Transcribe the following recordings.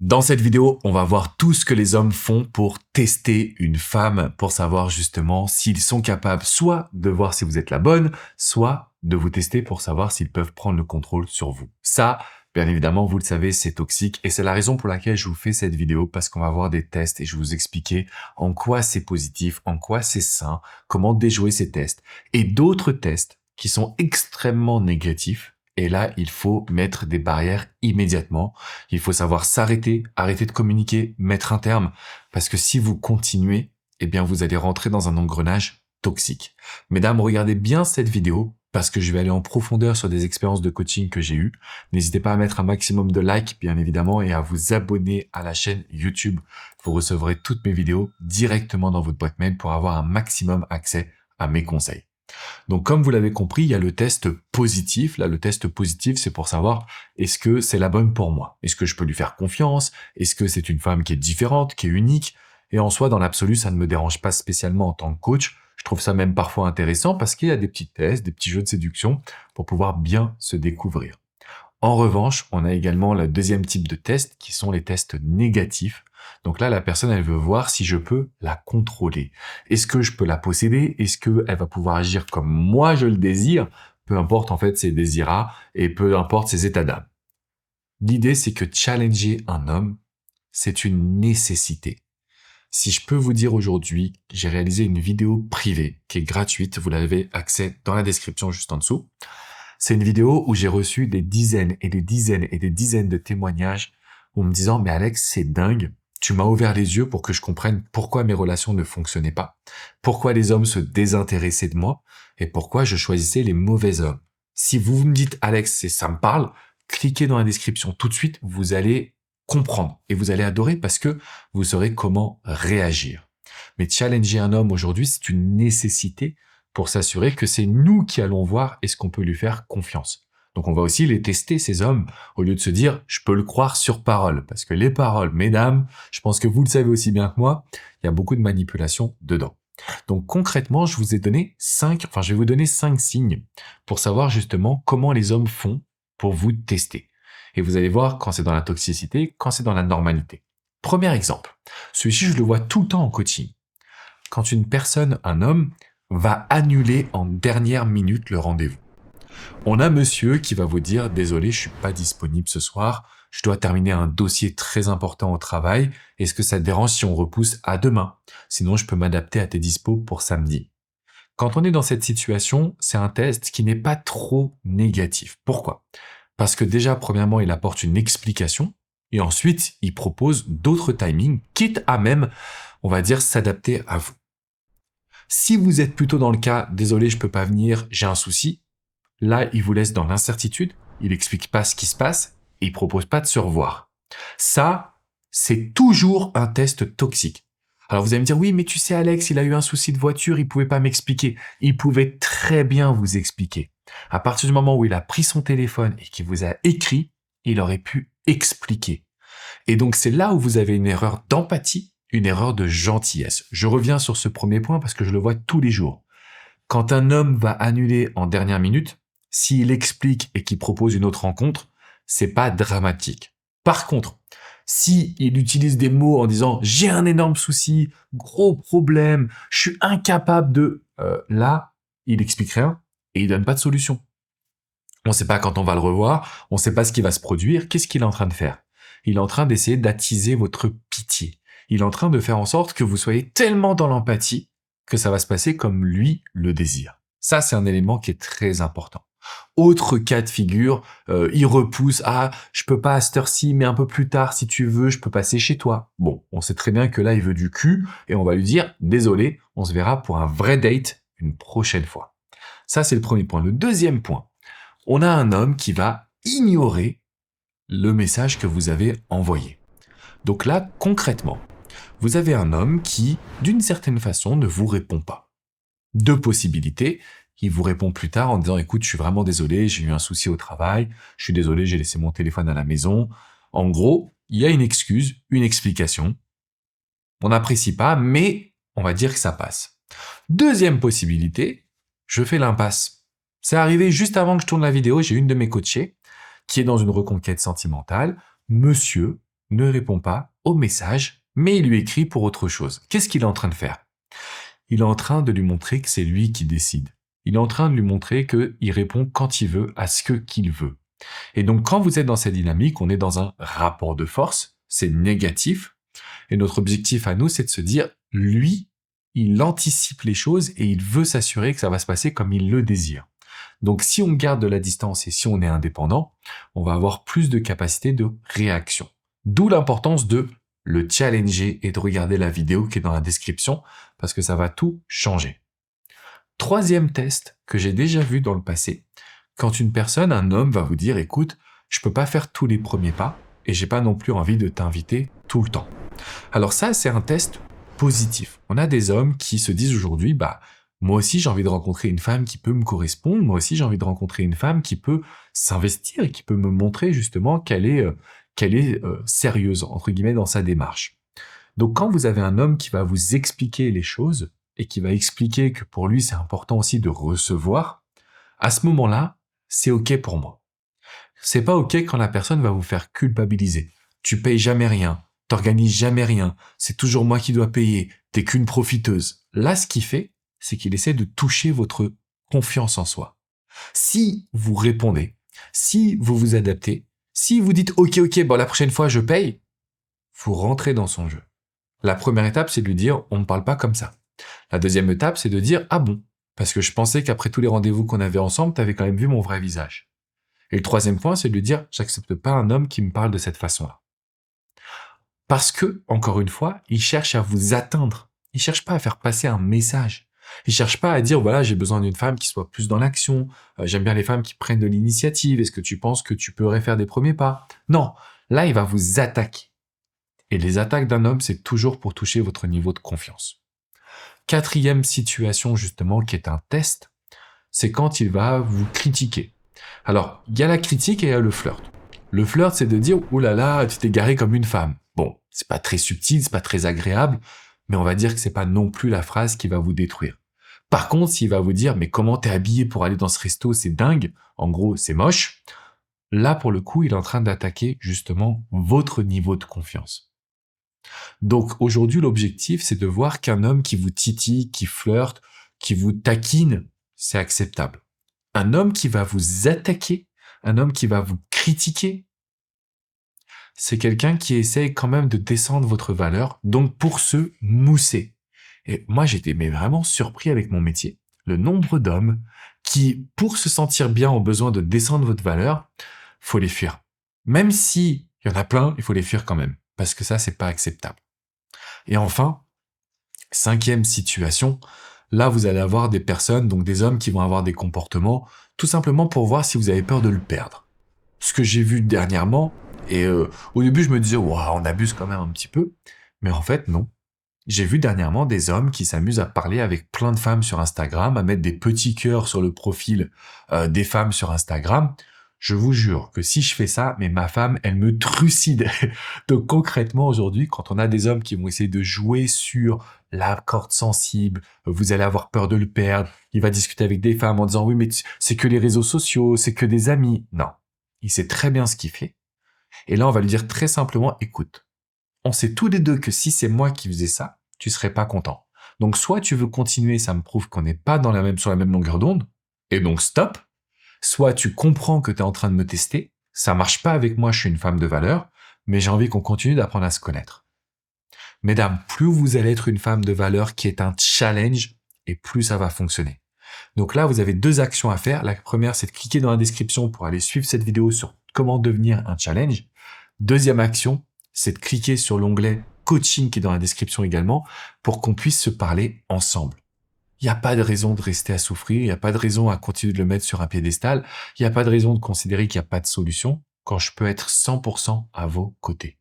Dans cette vidéo, on va voir tout ce que les hommes font pour tester une femme, pour savoir justement s'ils sont capables soit de voir si vous êtes la bonne, soit de vous tester pour savoir s'ils peuvent prendre le contrôle sur vous. Ça, bien évidemment, vous le savez, c'est toxique et c'est la raison pour laquelle je vous fais cette vidéo parce qu'on va voir des tests et je vais vous expliquer en quoi c'est positif, en quoi c'est sain, comment déjouer ces tests et d'autres tests qui sont extrêmement négatifs. Et là, il faut mettre des barrières immédiatement. Il faut savoir s'arrêter, arrêter de communiquer, mettre un terme. Parce que si vous continuez, eh bien, vous allez rentrer dans un engrenage toxique. Mesdames, regardez bien cette vidéo parce que je vais aller en profondeur sur des expériences de coaching que j'ai eues. N'hésitez pas à mettre un maximum de likes, bien évidemment, et à vous abonner à la chaîne YouTube. Vous recevrez toutes mes vidéos directement dans votre boîte mail pour avoir un maximum accès à mes conseils. Donc, comme vous l'avez compris, il y a le test positif. Là, le test positif, c'est pour savoir est-ce que c'est la bonne pour moi? Est-ce que je peux lui faire confiance? Est-ce que c'est une femme qui est différente, qui est unique? Et en soi, dans l'absolu, ça ne me dérange pas spécialement en tant que coach. Je trouve ça même parfois intéressant parce qu'il y a des petits tests, des petits jeux de séduction pour pouvoir bien se découvrir. En revanche, on a également le deuxième type de test qui sont les tests négatifs. Donc là, la personne, elle veut voir si je peux la contrôler. Est-ce que je peux la posséder? Est-ce qu'elle va pouvoir agir comme moi je le désire? Peu importe en fait ses désirats et peu importe ses états d'âme. L'idée, c'est que challenger un homme, c'est une nécessité. Si je peux vous dire aujourd'hui, j'ai réalisé une vidéo privée qui est gratuite. Vous l'avez accès dans la description juste en dessous. C'est une vidéo où j'ai reçu des dizaines et des dizaines et des dizaines de témoignages en me disant « Mais Alex, c'est dingue, tu m'as ouvert les yeux pour que je comprenne pourquoi mes relations ne fonctionnaient pas, pourquoi les hommes se désintéressaient de moi et pourquoi je choisissais les mauvais hommes. » Si vous me dites « Alex, ça me parle », cliquez dans la description tout de suite, vous allez comprendre et vous allez adorer parce que vous saurez comment réagir. Mais challenger un homme aujourd'hui, c'est une nécessité pour s'assurer que c'est nous qui allons voir est-ce qu'on peut lui faire confiance. Donc on va aussi les tester, ces hommes, au lieu de se dire « je peux le croire sur parole ». Parce que les paroles, mesdames, je pense que vous le savez aussi bien que moi, il y a beaucoup de manipulation dedans. Donc concrètement, je vais vous donner 5 signes pour savoir justement comment les hommes font pour vous tester. Et vous allez voir quand c'est dans la toxicité, quand c'est dans la normalité. Premier exemple, celui-ci je le vois tout le temps en coaching. Quand une personne, un homme, va annuler en dernière minute le rendez-vous. On a monsieur qui va vous dire « Désolé, je suis pas disponible ce soir, je dois terminer un dossier très important au travail, est-ce que ça te dérange si on repousse à demain? Sinon, je peux m'adapter à tes dispos pour samedi. » Quand on est dans cette situation, c'est un test qui n'est pas trop négatif. Pourquoi? Parce que déjà, premièrement, il apporte une explication et ensuite, il propose d'autres timings, quitte à même, on va dire, s'adapter à vous. Si vous êtes plutôt dans le cas « Désolé, je peux pas venir, j'ai un souci », là, il vous laisse dans l'incertitude, il explique pas ce qui se passe et il propose pas de se revoir. Ça, c'est toujours un test toxique. Alors vous allez me dire « Oui, mais tu sais Alex, il a eu un souci de voiture, il pouvait pas m'expliquer. » Il pouvait très bien vous expliquer. À partir du moment où il a pris son téléphone et qu'il vous a écrit, il aurait pu expliquer. Et donc c'est là où vous avez une erreur d'empathie, une erreur de gentillesse. Je reviens sur ce premier point parce que je le vois tous les jours. Quand un homme va annuler en dernière minute, s'il explique et qu'il propose une autre rencontre, c'est pas dramatique. Par contre, si il utilise des mots en disant « j'ai un énorme souci, gros problème, je suis incapable de… » là, il explique rien et il donne pas de solution. On ne sait pas quand on va le revoir, on ne sait pas ce qui va se produire, qu'est-ce qu'il est en train de faire? Il est en train d'essayer d'attiser votre pitié. Il est en train de faire en sorte que vous soyez tellement dans l'empathie que ça va se passer comme lui le désire. Ça, c'est un élément qui est très important. Autre cas de figure, il repousse « Ah, je peux pas à cette heure-ci, mais un peu plus tard, si tu veux, je peux passer chez toi. » Bon, on sait très bien que là, il veut du cul, et on va lui dire « Désolé, on se verra pour un vrai date une prochaine fois. » Ça, c'est le premier point. Le deuxième point, on a un homme qui va ignorer le message que vous avez envoyé. Donc là, concrètement, vous avez un homme qui, d'une certaine façon, ne vous répond pas. Deux possibilités. Il vous répond plus tard en disant « Écoute, je suis vraiment désolé, j'ai eu un souci au travail, je suis désolé, j'ai laissé mon téléphone à la maison. » En gros, il y a une excuse, une explication. On n'apprécie pas, mais on va dire que ça passe. Deuxième possibilité, je fais l'impasse. C'est arrivé juste avant que je tourne la vidéo, j'ai une de mes coachées qui est dans une reconquête sentimentale. Monsieur ne répond pas au message, mais il lui écrit pour autre chose. Qu'est-ce qu'il est en train de faire? Il est en train de lui montrer que c'est lui qui décide. Il est en train de lui montrer qu'il répond quand il veut à ce qu'il veut. Et donc, quand vous êtes dans cette dynamique, on est dans un rapport de force, c'est négatif. Et notre objectif à nous, c'est de se dire, lui, il anticipe les choses et il veut s'assurer que ça va se passer comme il le désire. Donc, si on garde de la distance et si on est indépendant, on va avoir plus de capacité de réaction. D'où l'importance de le challenger et de regarder la vidéo qui est dans la description parce que ça va tout changer. Troisième test que j'ai déjà vu dans le passé, quand une personne, un homme, va vous dire « Écoute, je peux pas faire tous les premiers pas et j'ai pas non plus envie de t'inviter tout le temps. » Alors ça, c'est un test positif. On a des hommes qui se disent aujourd'hui « Bah, moi aussi, j'ai envie de rencontrer une femme qui peut me correspondre. Moi aussi, j'ai envie de rencontrer une femme qui peut s'investir et qui peut me montrer justement qu'elle est sérieuse, entre guillemets, dans sa démarche. » Donc quand vous avez un homme qui va vous expliquer les choses et qui va expliquer que pour lui, c'est important aussi de recevoir, à ce moment-là, c'est OK pour moi. C'est pas OK quand la personne va vous faire culpabiliser. Tu payes jamais rien, t'organises jamais rien, c'est toujours moi qui dois payer, t'es qu'une profiteuse. Là, ce qu'il fait, c'est qu'il essaie de toucher votre confiance en soi. Si vous répondez, si vous vous adaptez, si vous dites OK, bon, la prochaine fois je paye, vous rentrez dans son jeu. La première étape, c'est de lui dire on ne parle pas comme ça. La deuxième étape, c'est de dire ah bon, parce que je pensais qu'après tous les rendez-vous qu'on avait ensemble, t'avais quand même vu mon vrai visage. Et le troisième point, c'est de lui dire j'accepte pas un homme qui me parle de cette façon-là. Parce que, encore une fois, il cherche à vous atteindre. Il cherche pas à faire passer un message. Il cherche pas à dire voilà, j'ai besoin d'une femme qui soit plus dans l'action. J'aime bien les femmes qui prennent de l'initiative. Est-ce que tu penses que tu pourrais faire des premiers pas? Non, là, il va vous attaquer. Et les attaques d'un homme, c'est toujours pour toucher votre niveau de confiance. Quatrième situation, justement, qui est un test, c'est quand il va vous critiquer. Alors, il y a la critique et il y a le flirt. Le flirt, c'est de dire « Oh là là, tu t'es garé comme une femme ». Bon, c'est pas très subtil, c'est pas très agréable, mais on va dire que c'est pas non plus la phrase qui va vous détruire. Par contre, s'il va vous dire « Mais comment t'es habillé pour aller dans ce resto, c'est dingue », en gros, c'est moche, là, pour le coup, il est en train d'attaquer, justement, votre niveau de confiance. Donc aujourd'hui, l'objectif, c'est de voir qu'un homme qui vous titille, qui flirte, qui vous taquine, c'est acceptable. Un homme qui va vous attaquer, un homme qui va vous critiquer, c'est quelqu'un qui essaye quand même de descendre votre valeur, donc pour se mousser. Et moi, j'étais vraiment surpris avec mon métier. Le nombre d'hommes qui, pour se sentir bien, ont besoin de descendre votre valeur, faut les fuir. Même si il y en a plein, il faut les fuir quand même, parce que ça, c'est pas acceptable. Et enfin, cinquième situation, là vous allez avoir des personnes, donc des hommes qui vont avoir des comportements, tout simplement pour voir si vous avez peur de le perdre. Ce que j'ai vu dernièrement, et au début je me disais, waouh, on abuse quand même un petit peu, mais en fait non. J'ai vu dernièrement des hommes qui s'amusent à parler avec plein de femmes sur Instagram, à mettre des petits cœurs sur le profil des femmes sur Instagram. Je vous jure que si je fais ça, mais ma femme, elle me trucide. Donc concrètement, aujourd'hui, quand on a des hommes qui vont essayer de jouer sur la corde sensible, vous allez avoir peur de le perdre, il va discuter avec des femmes en disant « Oui, mais c'est que les réseaux sociaux, c'est que des amis. » Non, il sait très bien ce qu'il fait. Et là, on va lui dire très simplement « Écoute, on sait tous les deux que si c'est moi qui faisais ça, tu serais pas content. Donc soit tu veux continuer, ça me prouve qu'on n'est pas sur la même longueur d'onde, et donc stop. Soit tu comprends que tu es en train de me tester, ça marche pas avec moi, je suis une femme de valeur, mais j'ai envie qu'on continue d'apprendre à se connaître. » Mesdames, plus vous allez être une femme de valeur qui est un challenge, et plus ça va fonctionner. Donc là, vous avez deux actions à faire. La première, c'est de cliquer dans la description pour aller suivre cette vidéo sur comment devenir un challenge. Deuxième action, c'est de cliquer sur l'onglet coaching qui est dans la description également pour qu'on puisse se parler ensemble. Il n'y a pas de raison de rester à souffrir, il n'y a pas de raison à continuer de le mettre sur un piédestal, il n'y a pas de raison de considérer qu'il n'y a pas de solution quand je peux être 100% à vos côtés.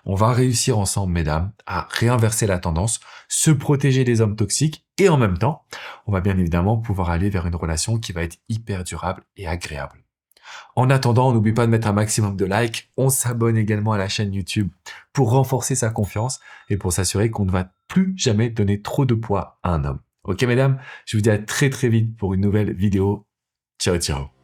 On va réussir ensemble, mesdames, à réinverser la tendance, se protéger des hommes toxiques et en même temps, on va bien évidemment pouvoir aller vers une relation qui va être hyper durable et agréable. En attendant, on n'oublie pas de mettre un maximum de likes, on s'abonne également à la chaîne YouTube pour renforcer sa confiance et pour s'assurer qu'on ne va plus jamais donner trop de poids à un homme. Ok mesdames, je vous dis à très vite pour une nouvelle vidéo. Ciao ciao.